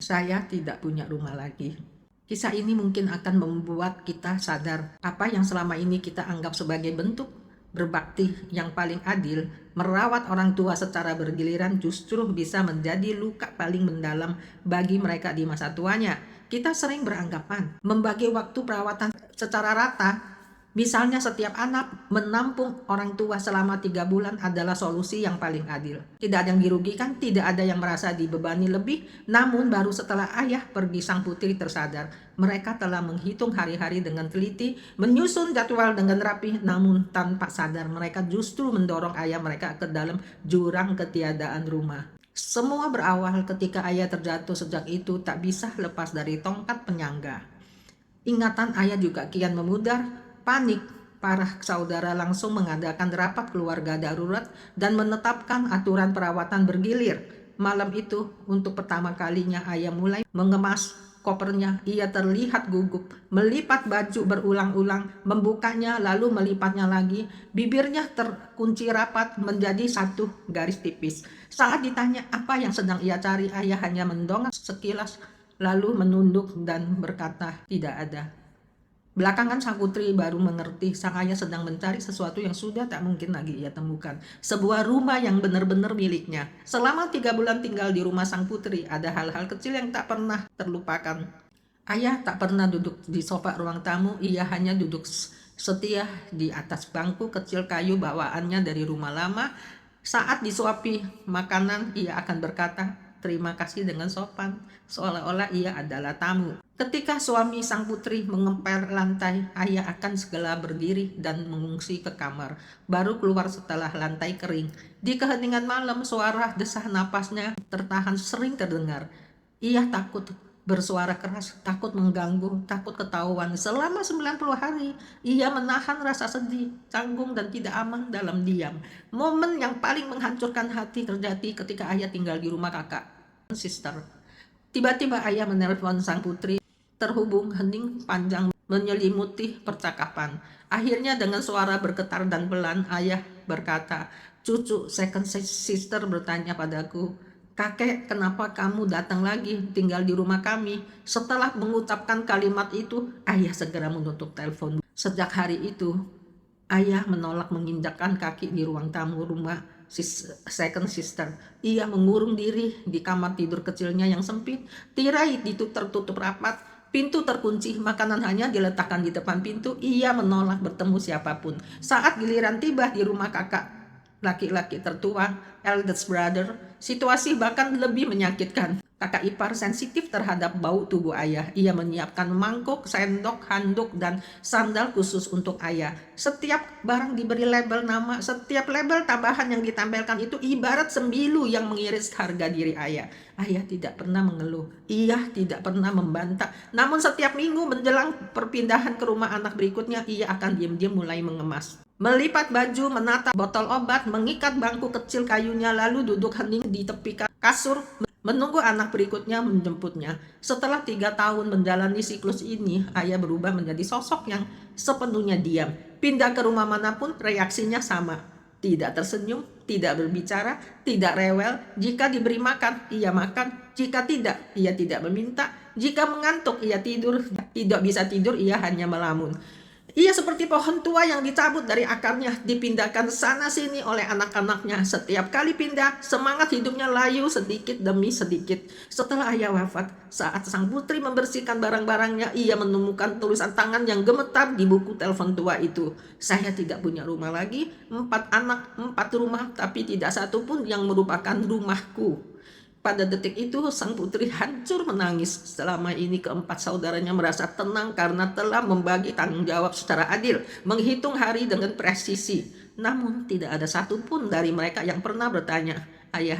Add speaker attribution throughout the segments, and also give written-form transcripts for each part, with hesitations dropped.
Speaker 1: Saya tidak punya rumah lagi. Kisah ini mungkin akan membuat kita sadar apa yang selama ini kita anggap sebagai bentuk berbakti yang paling adil. Merawat orang tua secara bergiliran justru bisa menjadi luka paling mendalam bagi mereka di masa tuanya. Kita sering beranggapan membagi waktu perawatan secara rata, misalnya setiap anak menampung orang tua selama 3 bulan adalah solusi yang paling adil. Tidak ada yang dirugikan, tidak ada yang merasa dibebani lebih. Namun baru setelah ayah pergi sang putri tersadar. Mereka telah menghitung hari-hari dengan teliti, menyusun jadwal dengan rapi, namun tanpa sadar mereka justru mendorong ayah mereka ke dalam jurang ketiadaan rumah. Semua berawal ketika ayah terjatuh. Sejak itu tak bisa lepas dari tongkat penyangga. Ingatan ayah juga kian memudar. Panik, para saudara langsung mengadakan rapat keluarga darurat dan menetapkan aturan perawatan bergilir. Malam itu, untuk pertama kalinya ayah mulai mengemas kopernya. Ia terlihat gugup, melipat baju berulang-ulang, membukanya lalu melipatnya lagi. Bibirnya terkunci rapat menjadi satu garis tipis. Saat ditanya apa yang sedang ia cari, ayah hanya mendongak sekilas, lalu menunduk dan berkata, "Tidak ada." Belakangan sang putri baru mengerti sang ayah sedang mencari sesuatu yang sudah tak mungkin lagi ia temukan. Sebuah rumah yang benar-benar miliknya. Selama 3 bulan tinggal di rumah sang putri, ada hal-hal kecil yang tak pernah terlupakan. Ayah tak pernah duduk di sofa ruang tamu, ia hanya duduk setia di atas bangku kecil kayu bawaannya dari rumah lama. Saat disuapi makanan, ia akan berkata, "Terima kasih," dengan sopan, seolah-olah ia adalah tamu. Ketika suami sang putri mengemper lantai, ayah akan segera berdiri dan mengungsi ke kamar, baru keluar setelah lantai kering. Di keheningan malam, suara desah napasnya tertahan sering terdengar. Ia takut bersuara keras, takut mengganggu, takut ketahuan. Selama 90 hari, ia menahan rasa sedih, canggung, dan tidak aman dalam diam. Momen yang paling menghancurkan hati terjadi ketika ayah tinggal di rumah kakak sister. Tiba-tiba ayah menelpon sang putri. Terhubung, hening panjang menyelimuti percakapan. Akhirnya dengan suara bergetar dan pelan, ayah berkata, "Cucu second sister bertanya padaku, 'Kakek, kenapa kamu datang lagi tinggal di rumah kami?'" Setelah mengucapkan kalimat itu, ayah segera menutup telepon. Sejak hari itu, ayah menolak menginjakkan kaki di ruang tamu rumah second sister. Ia mengurung diri di kamar tidur kecilnya yang sempit. Tirai itu tertutup rapat, pintu terkunci, makanan hanya diletakkan di depan pintu. Ia menolak bertemu siapapun. Saat giliran tiba di rumah kakak laki-laki tertua, eldest brother, situasi bahkan lebih menyakitkan. Kakak ipar sensitif terhadap bau tubuh ayah. Ia menyiapkan mangkuk, sendok, handuk, dan sandal khusus untuk ayah. Setiap barang diberi label nama. Setiap label tambahan yang ditampilkan itu ibarat sembilu yang mengiris harga diri ayah. Ayah tidak pernah mengeluh. Ia tidak pernah membantah. Namun setiap minggu menjelang perpindahan ke rumah anak berikutnya, ia akan diam-diam mulai mengemas, melipat baju, menata botol obat, mengikat bangku kecil kayunya, lalu duduk hening di tepi kasur, menunggu anak berikutnya menjemputnya. Setelah 3 tahun menjalani siklus ini, ayah berubah menjadi sosok yang sepenuhnya diam. Pindah ke rumah manapun, reaksinya sama. Tidak tersenyum, tidak berbicara, tidak rewel. Jika diberi makan, ia makan. Jika tidak, ia tidak meminta. Jika mengantuk, ia tidur. Tidak bisa tidur, ia hanya melamun. Ia seperti pohon tua yang dicabut dari akarnya, dipindahkan sana-sini oleh anak-anaknya. Setiap kali pindah, semangat hidupnya layu sedikit demi sedikit. Setelah ayah wafat, saat sang putri membersihkan barang-barangnya, ia menemukan tulisan tangan yang gemetar di buku telepon tua itu. "Saya tidak punya rumah lagi, 4 anak, 4 rumah, tapi tidak satu pun yang merupakan rumahku." Pada detik itu, sang putri hancur menangis. Selama ini keempat saudaranya merasa tenang karena telah membagi tanggung jawab secara adil, menghitung hari dengan presisi. Namun tidak ada satupun dari mereka yang pernah bertanya, "Ayah,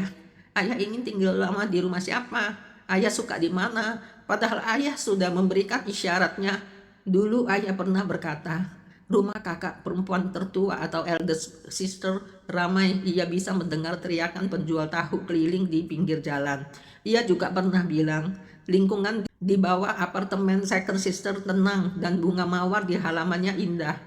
Speaker 1: ayah ingin tinggal lama di rumah siapa? Ayah suka di mana?" Padahal ayah sudah memberikan isyaratnya. Dulu ayah pernah berkata, "Rumah kakak perempuan tertua atau eldest sister ramai." Ia bisa mendengar teriakan penjual tahu keliling di pinggir jalan. Ia juga pernah bilang, lingkungan di bawah apartemen second sister tenang dan bunga mawar di halamannya indah.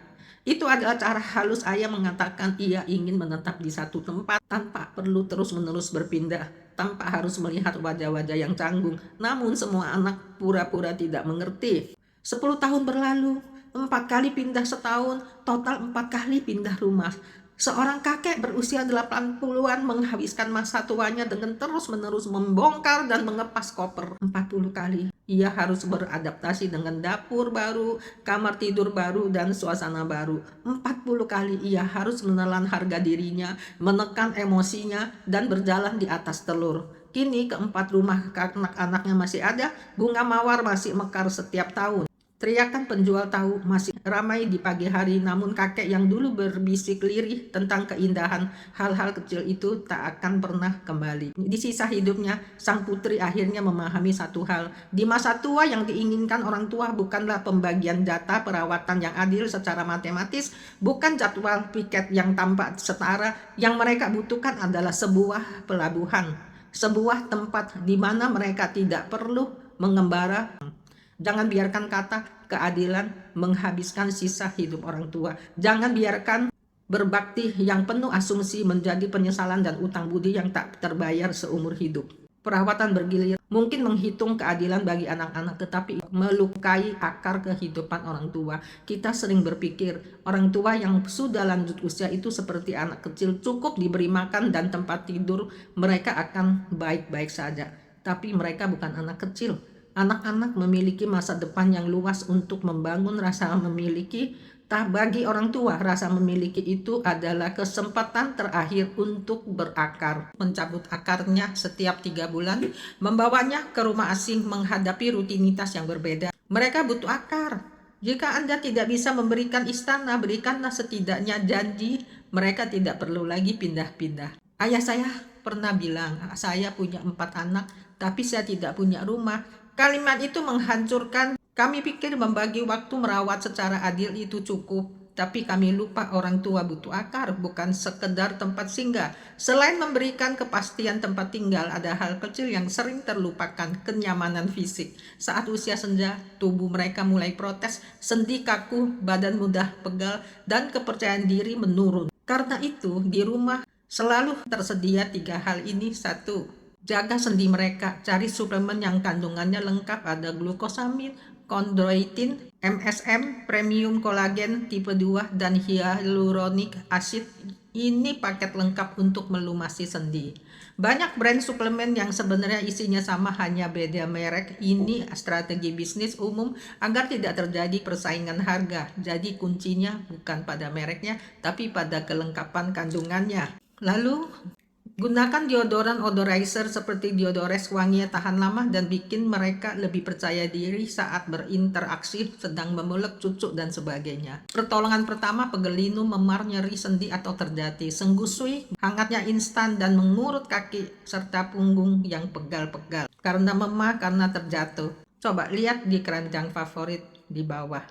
Speaker 1: Itu adalah cara halus ayah mengatakan ia ingin menetap di satu tempat tanpa perlu terus-menerus berpindah. tanpa harus melihat wajah-wajah yang canggung. Namun semua anak pura-pura tidak mengerti. 10 tahun berlalu, 4 kali pindah setahun, total 4 kali pindah rumah. Seorang kakek berusia 80-an menghabiskan masa tuanya dengan terus-menerus membongkar dan mengepas koper 40 kali. Ia harus beradaptasi dengan dapur baru, kamar tidur baru, dan suasana baru. 40 kali ia harus menelan harga dirinya, menekan emosinya, dan berjalan di atas telur. Kini keempat rumah anak-anaknya masih ada, bunga mawar masih mekar setiap tahun. Teriakan penjual tahu masih ramai di pagi hari, namun kakek yang dulu berbisik lirih tentang keindahan hal-hal kecil itu tak akan pernah kembali. Di sisa hidupnya, sang putri akhirnya memahami satu hal. Di masa tua yang diinginkan orang tua bukanlah pembagian data perawatan yang adil secara matematis, bukan jadwal piket yang tampak setara. Yang mereka butuhkan adalah sebuah pelabuhan, sebuah tempat di mana mereka tidak perlu mengembara. Jangan biarkan kata keadilan menghabiskan sisa hidup orang tua. Jangan biarkan berbakti yang penuh asumsi menjadi penyesalan dan utang budi yang tak terbayar seumur hidup. Perawatan bergilir mungkin menghitung keadilan bagi anak-anak, tetapi melukai akar kehidupan orang tua. Kita sering berpikir orang tua yang sudah lanjut usia itu seperti anak kecil, cukup diberi makan dan tempat tidur, mereka akan baik-baik saja. Tapi mereka bukan anak kecil. Anak-anak memiliki masa depan yang luas untuk membangun rasa memiliki. Bagi orang tua, rasa memiliki itu adalah kesempatan terakhir untuk berakar. Mencabut akarnya setiap 3 bulan, membawanya ke rumah asing menghadapi rutinitas yang berbeda. Mereka butuh akar. Jika Anda tidak bisa memberikan istana, berikanlah setidaknya janji. Mereka tidak perlu lagi pindah-pindah. Ayah saya pernah bilang, saya punya 4 anak, tapi saya tidak punya rumah. Kalimat itu menghancurkan. Kami pikir membagi waktu merawat secara adil itu cukup, tapi kami lupa orang tua butuh akar, bukan sekedar tempat singgah. Selain memberikan kepastian tempat tinggal, ada hal kecil yang sering terlupakan, kenyamanan fisik. Saat usia senja, tubuh mereka mulai protes, sendi kaku, badan mudah pegal, dan kepercayaan diri menurun. Karena itu, di rumah selalu tersedia 3 hal ini. 1. Jaga sendi mereka, cari suplemen yang kandungannya lengkap, ada glukosamin, chondroitin, MSM, premium kolagen tipe 2, dan hyaluronic acid. Ini paket lengkap untuk melumasi sendi. Banyak brand suplemen yang sebenarnya isinya sama, hanya beda merek. Ini strategi bisnis umum agar tidak terjadi persaingan harga. Jadi kuncinya bukan pada mereknya, tapi pada kelengkapan kandungannya. Lalu gunakan deodoran odorizer seperti Diodores, wanginya tahan lama dan bikin mereka lebih percaya diri saat berinteraksi, sedang memeluk cucu dan sebagainya. Pertolongan pertama, pegelinu, memar, nyeri sendi atau terjati, senggusui, hangatnya instan, dan mengurut kaki serta punggung yang pegal-pegal karena memar karena terjatuh. Coba lihat di keranjang favorit di bawah.